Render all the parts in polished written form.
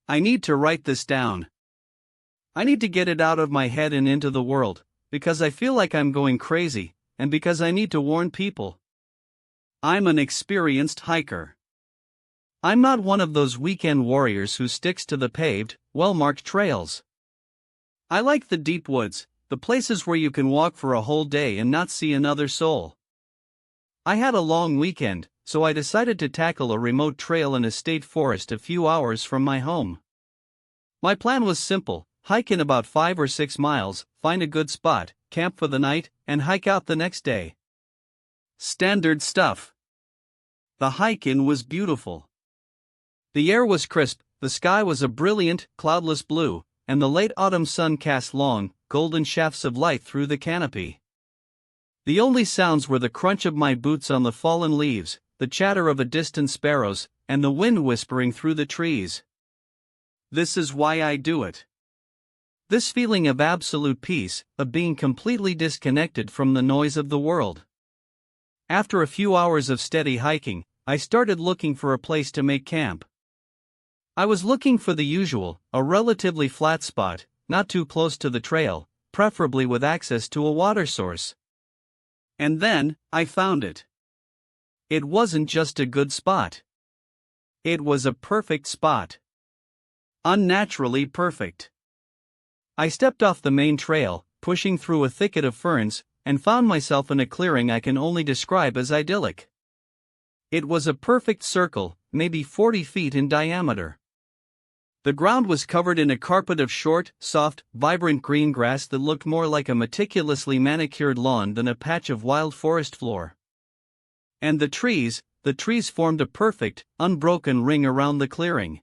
I need to write this down. I need to get it out of my head and into the world, because I feel like I'm going crazy, and because I need to warn people. I'm an experienced hiker. I'm not one of those weekend warriors who sticks to the paved, well-marked trails. I like the deep woods, the places where you can walk for a whole day and not see another soul. I had a long weekend, so I decided to tackle a remote trail in a state forest a few hours from my home. My plan was simple: hike in about 5 or 6 miles, find a good spot, camp for the night, and hike out the next day. Standard stuff. The hike-in was beautiful. The air was crisp, the sky was a brilliant, cloudless blue, and the late autumn sun cast long, golden shafts of light through the canopy. The only sounds were the crunch of my boots on the fallen leaves, the chatter of a distant sparrows, and the wind whispering through the trees. This is why I do it. This feeling of absolute peace, of being completely disconnected from the noise of the world. After a few hours of steady hiking, I started looking for a place to make camp. I was looking for the usual, a relatively flat spot, not too close to the trail, preferably with access to a water source. And then, I found it. It wasn't just a good spot. It was a perfect spot. Unnaturally perfect. I stepped off the main trail, pushing through a thicket of ferns, and found myself in a clearing I can only describe as idyllic. It was a perfect circle, maybe 40 feet in diameter. The ground was covered in a carpet of short, soft, vibrant green grass that looked more like a meticulously manicured lawn than a patch of wild forest floor. And the trees formed a perfect, unbroken ring around the clearing.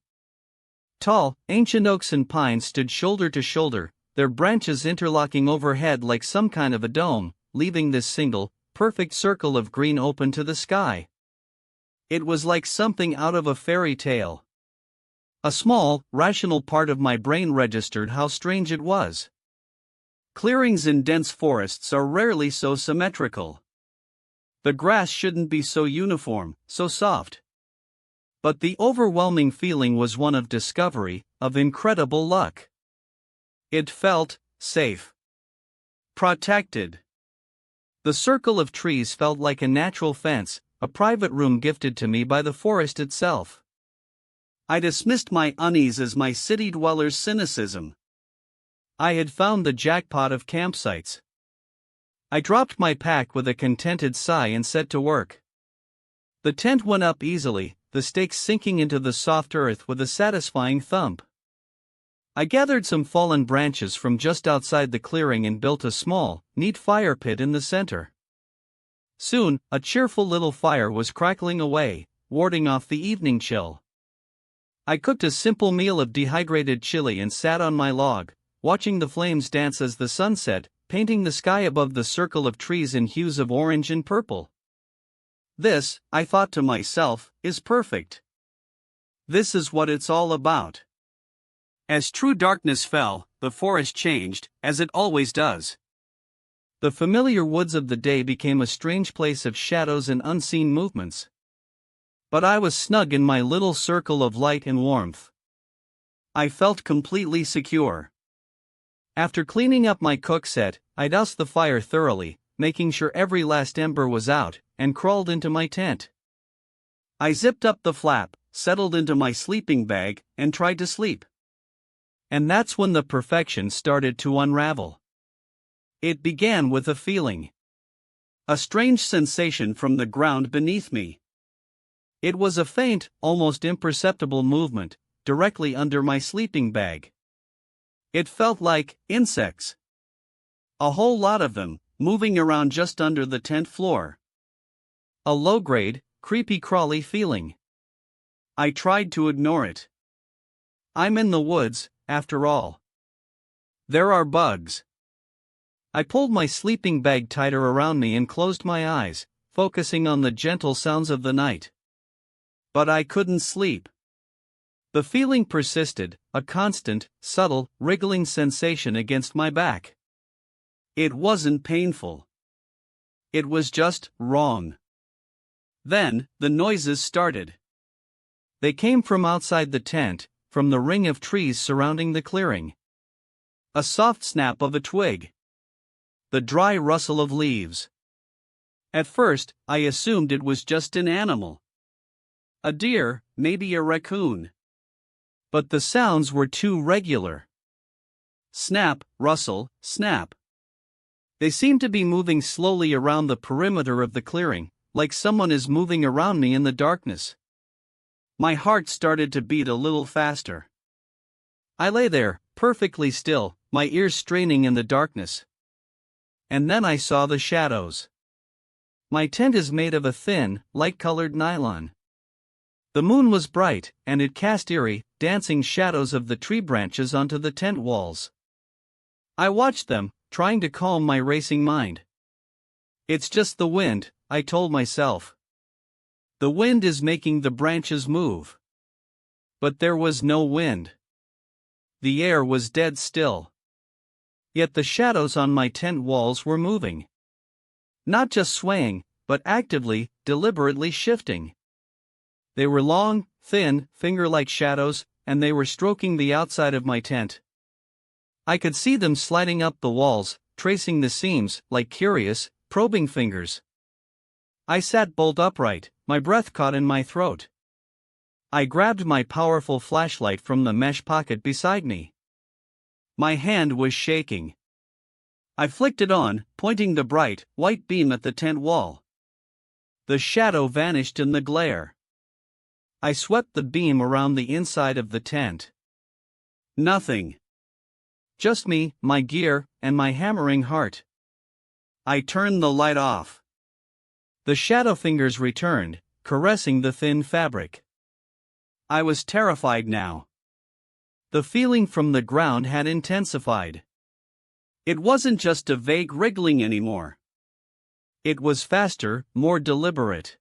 Tall, ancient oaks and pines stood shoulder to shoulder, their branches interlocking overhead like some kind of a dome, leaving this single, perfect circle of green open to the sky. It was like something out of a fairy tale. A small, rational part of my brain registered how strange it was. Clearings in dense forests are rarely so symmetrical. The grass shouldn't be so uniform, so soft. But the overwhelming feeling was one of discovery, of incredible luck. It felt safe. Protected. The circle of trees felt like a natural fence, a private room gifted to me by the forest itself. I dismissed my unease as my city dweller's cynicism. I had found the jackpot of campsites. I dropped my pack with a contented sigh and set to work. The tent went up easily, the stakes sinking into the soft earth with a satisfying thump. I gathered some fallen branches from just outside the clearing and built a small, neat fire pit in the center. Soon, a cheerful little fire was crackling away, warding off the evening chill. I cooked a simple meal of dehydrated chili and sat on my log, watching the flames dance as the sun set, painting the sky above the circle of trees in hues of orange and purple. This, I thought to myself, is perfect. This is what it's all about. As true darkness fell, the forest changed, as it always does. The familiar woods of the day became a strange place of shadows and unseen movements. But I was snug in my little circle of light and warmth. I felt completely secure. After cleaning up my cook set, I doused the fire thoroughly, making sure every last ember was out, and crawled into my tent. I zipped up the flap, settled into my sleeping bag, and tried to sleep. And that's when the perfection started to unravel. It began with a feeling. A strange sensation from the ground beneath me. It was a faint, almost imperceptible movement, directly under my sleeping bag. It felt like insects. A whole lot of them, moving around just under the tent floor. A low-grade, creepy-crawly feeling. I tried to ignore it. I'm in the woods, after all. There are bugs. I pulled my sleeping bag tighter around me and closed my eyes, focusing on the gentle sounds of the night. But I couldn't sleep. The feeling persisted, a constant, subtle, wriggling sensation against my back. It wasn't painful. It was just wrong. Then, the noises started. They came from outside the tent, from the ring of trees surrounding the clearing. A soft snap of a twig. The dry rustle of leaves. At first, I assumed it was just an animal. A deer, maybe a raccoon. But the sounds were too regular. Snap, rustle, snap. They seemed to be moving slowly around the perimeter of the clearing, like someone is moving around me in the darkness. My heart started to beat a little faster. I lay there, perfectly still, my ears straining in the darkness. And then I saw the shadows. My tent is made of a thin, light-colored nylon. The moon was bright, and it cast eerie, dancing shadows of the tree branches onto the tent walls. I watched them, trying to calm my racing mind. It's just the wind, I told myself. The wind is making the branches move. But there was no wind. The air was dead still. Yet the shadows on my tent walls were moving. Not just swaying, but actively, deliberately shifting. They were long, thin, finger-like shadows, and they were stroking the outside of my tent. I could see them sliding up the walls, tracing the seams, like curious, probing fingers. I sat bolt upright, my breath caught in my throat. I grabbed my powerful flashlight from the mesh pocket beside me. My hand was shaking. I flicked it on, pointing the bright, white beam at the tent wall. The shadow vanished in the glare. I swept the beam around the inside of the tent. Nothing. Just me, my gear, and my hammering heart. I turned the light off. The shadow fingers returned, caressing the thin fabric. I was terrified now. The feeling from the ground had intensified. It wasn't just a vague wriggling anymore. It was faster, more deliberate.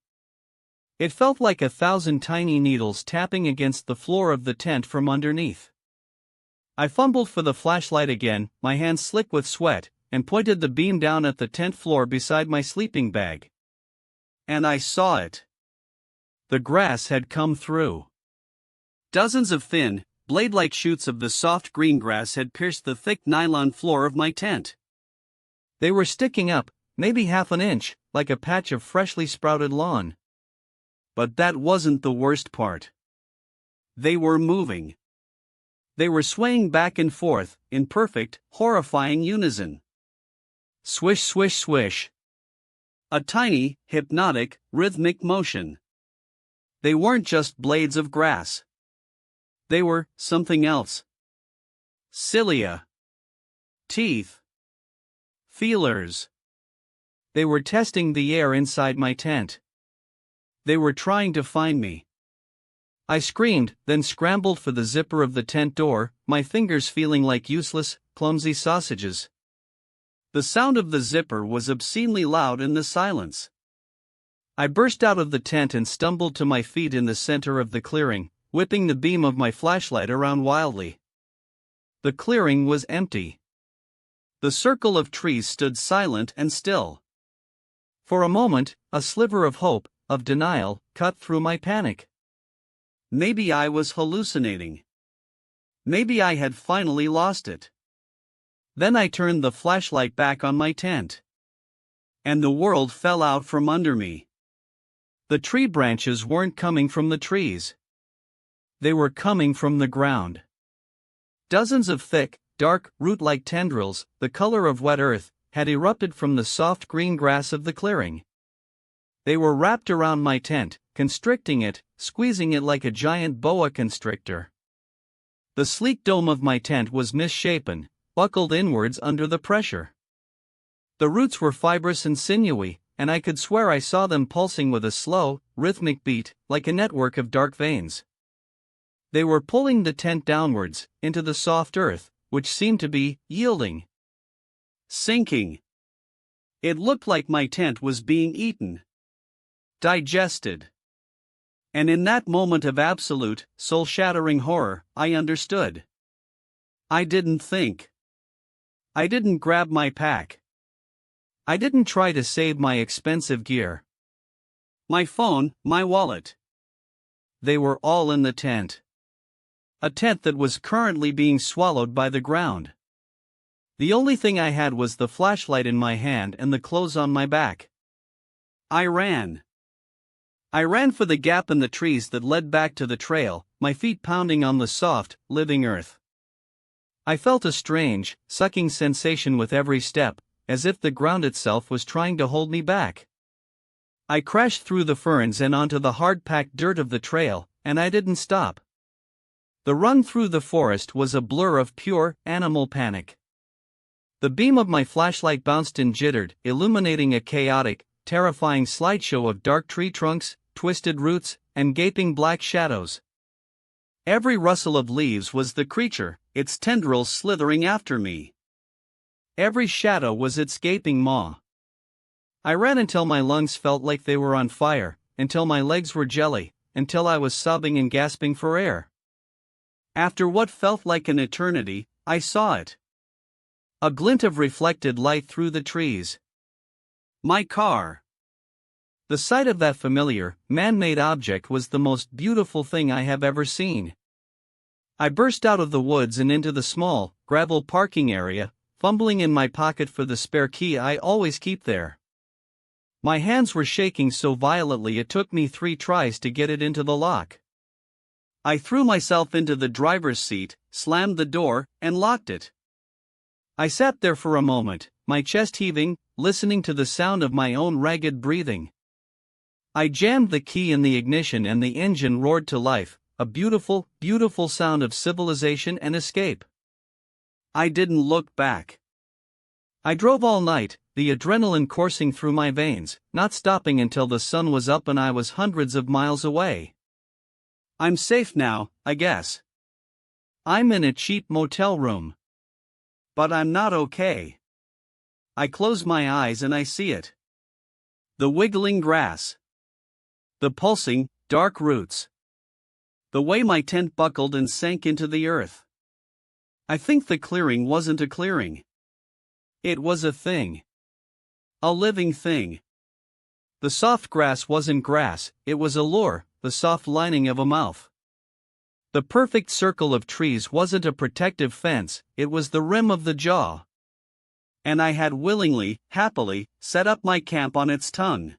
It felt like 1,000 tiny needles tapping against the floor of the tent from underneath. I fumbled for the flashlight again, my hands slick with sweat, and pointed the beam down at the tent floor beside my sleeping bag. And I saw it. The grass had come through. Dozens of thin, blade-like shoots of the soft green grass had pierced the thick nylon floor of my tent. They were sticking up, maybe half an inch, like a patch of freshly sprouted lawn. But that wasn't the worst part. They were moving. They were swaying back and forth, in perfect, horrifying unison. Swish, swish, swish. A tiny, hypnotic, rhythmic motion. They weren't just blades of grass. They were something else. Cilia. Teeth. Feelers. They were testing the air inside my tent. They were trying to find me. I screamed, then scrambled for the zipper of the tent door, my fingers feeling like useless, clumsy sausages. The sound of the zipper was obscenely loud in the silence. I burst out of the tent and stumbled to my feet in the center of the clearing, whipping the beam of my flashlight around wildly. The clearing was empty. The circle of trees stood silent and still. For a moment, a sliver of hope, of denial, cut through my panic. Maybe I was hallucinating. Maybe I had finally lost it. Then I turned the flashlight back on my tent. And the world fell out from under me. The tree branches weren't coming from the trees. They were coming from the ground. Dozens of thick, dark, root-like tendrils, the color of wet earth, had erupted from the soft green grass of the clearing. They were wrapped around my tent, constricting it, squeezing it like a giant boa constrictor. The sleek dome of my tent was misshapen, buckled inwards under the pressure. The roots were fibrous and sinewy, and I could swear I saw them pulsing with a slow, rhythmic beat, like a network of dark veins. They were pulling the tent downwards, into the soft earth, which seemed to be yielding. Sinking. It looked like my tent was being eaten. Digested. And in that moment of absolute, soul-shattering horror, I understood. I didn't think. I didn't grab my pack. I didn't try to save my expensive gear. My phone, my wallet. They were all in the tent. a tent that was currently being swallowed by the ground. The only thing I had was the flashlight in my hand and the clothes on my back. I ran. I ran for the gap in the trees that led back to the trail, my feet pounding on the soft, living earth. I felt a strange, sucking sensation with every step, as if the ground itself was trying to hold me back. I crashed through the ferns and onto the hard-packed dirt of the trail, and I didn't stop. The run through the forest was a blur of pure, animal panic. The beam of my flashlight bounced and jittered, illuminating a chaotic, terrifying slideshow of dark tree trunks, twisted roots, and gaping black shadows. Every rustle of leaves was the creature, its tendrils slithering after me. Every shadow was its gaping maw. I ran until my lungs felt like they were on fire, until my legs were jelly, until I was sobbing and gasping for air. After what felt like an eternity, I saw it. A glint of reflected light through the trees. My car. The sight of that familiar, man-made object was the most beautiful thing I have ever seen. I burst out of the woods and into the small, gravel parking area, fumbling in my pocket for the spare key I always keep there. My hands were shaking so violently it took me 3 tries to get it into the lock. I threw myself into the driver's seat, slammed the door, and locked it. I sat there for a moment, my chest heaving, listening to the sound of my own ragged breathing. I jammed the key in the ignition and the engine roared to life, a beautiful, beautiful sound of civilization and escape. I didn't look back. I drove all night, the adrenaline coursing through my veins, not stopping until the sun was up and I was hundreds of miles away. I'm safe now, I guess. I'm in a cheap motel room. But I'm not okay. I close my eyes and I see it. The wiggling grass. The pulsing, dark roots. The way my tent buckled and sank into the earth. I think the clearing wasn't a clearing. It was a thing. A living thing. The soft grass wasn't grass, it was a lure, the soft lining of a mouth. The perfect circle of trees wasn't a protective fence, it was the rim of the jaw. And I had willingly, happily, set up my camp on its tongue.